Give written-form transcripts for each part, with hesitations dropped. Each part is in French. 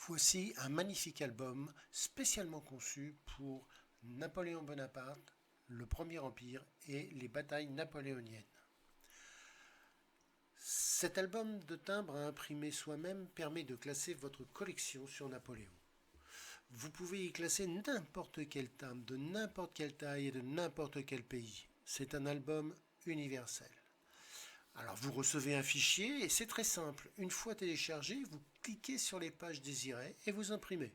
Voici un magnifique album spécialement conçu pour Napoléon Bonaparte, le Premier Empire et les batailles napoléoniennes. Cet album de timbres à imprimer soi-même permet de classer votre collection sur Napoléon. Vous pouvez y classer n'importe quel timbre, de n'importe quelle taille et de n'importe quel pays. C'est un album universel. Alors vous recevez un fichier et c'est très simple. Une fois téléchargé, vous cliquez sur les pages désirées et vous imprimez.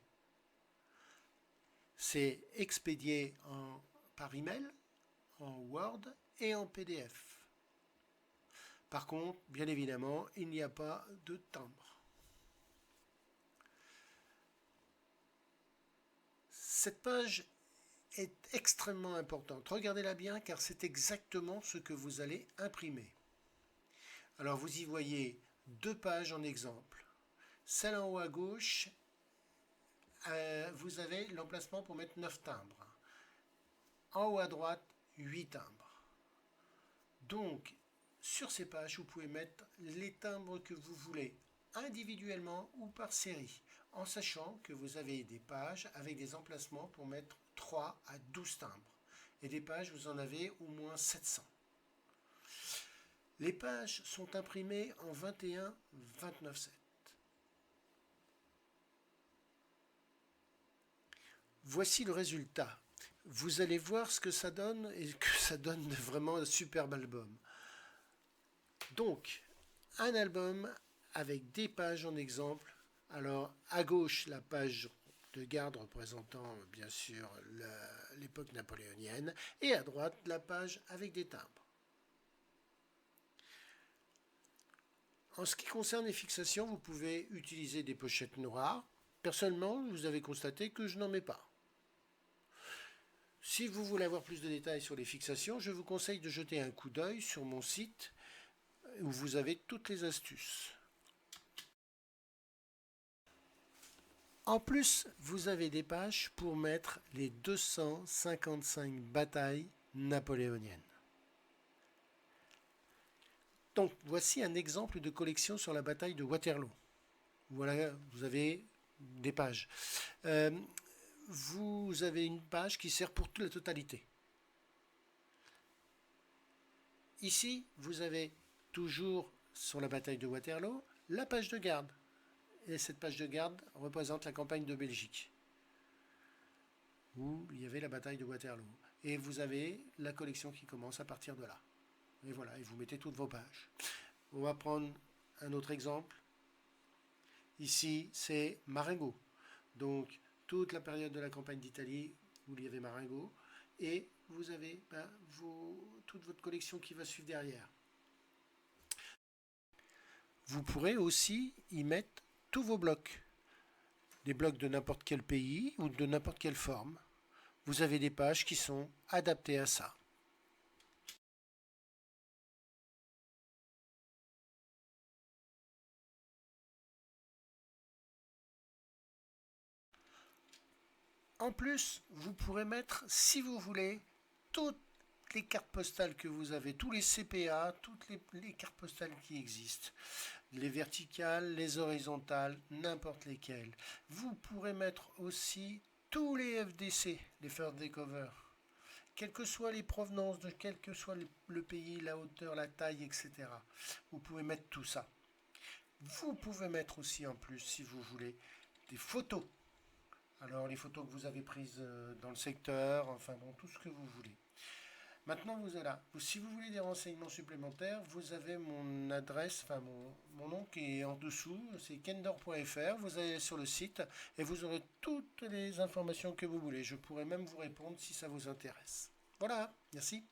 C'est expédié par email, en Word et en PDF. Par contre, bien évidemment, il n'y a pas de timbre. Cette page est extrêmement importante. Regardez-la bien car c'est exactement ce que vous allez imprimer. Alors vous y voyez deux pages en exemple. Celle en haut à gauche, vous avez l'emplacement pour mettre 9 timbres. En haut à droite, 8 timbres. Donc, sur ces pages, vous pouvez mettre les timbres que vous voulez, individuellement ou par série, en sachant que vous avez des pages avec des emplacements pour mettre 3 à 12 timbres. Et des pages, vous en avez au moins 700. Les pages sont imprimées en 21-29/7. Voici le résultat. Vous allez voir ce que ça donne et que ça donne vraiment un superbe album. Donc, un album avec des pages en exemple. Alors, à gauche, la page de garde représentant bien sûr l'époque napoléonienne et à droite, la page avec des timbres. En ce qui concerne les fixations, vous pouvez utiliser des pochettes noires. Personnellement, vous avez constaté que je n'en mets pas. Si vous voulez avoir plus de détails sur les fixations, je vous conseille de jeter un coup d'œil sur mon site où vous avez toutes les astuces. En plus, vous avez des pages pour mettre les 255 batailles napoléoniennes. Donc, voici un exemple de collection sur la bataille de Waterloo. Voilà, vous avez des pages. Vous avez une page qui sert pour toute la totalité. Ici, vous avez toujours sur la bataille de Waterloo la page de garde. Et cette page de garde représente la campagne de Belgique, où il y avait la bataille de Waterloo. Et vous avez la collection qui commence à partir de là. Et voilà, et vous mettez toutes vos pages. On va prendre un autre exemple. Ici, c'est Marengo. Donc, toute la période de la campagne d'Italie où il y avait Marengo. Et vous avez toute votre collection qui va suivre derrière. Vous pourrez aussi y mettre tous vos blocs. Des blocs de n'importe quel pays ou de n'importe quelle forme. Vous avez des pages qui sont adaptées à ça. En plus, vous pourrez mettre, si vous voulez, toutes les cartes postales que vous avez, tous les CPA, toutes les cartes postales qui existent. Les verticales, les horizontales, n'importe lesquelles. Vous pourrez mettre aussi tous les FDC, les First Day Cover. Quelles que soient les provenances, de quel que soit le pays, la hauteur, la taille, etc. Vous pouvez mettre tout ça. Vous pouvez mettre aussi en plus, si vous voulez, des photos. Alors les photos que vous avez prises dans le secteur, enfin bon, tout ce que vous voulez. Maintenant vous êtes là. Si vous voulez des renseignements supplémentaires, vous avez mon adresse, enfin mon nom qui est en dessous, c'est kendor.fr. Vous allez sur le site et vous aurez toutes les informations que vous voulez. Je pourrai même vous répondre si ça vous intéresse. Voilà, merci.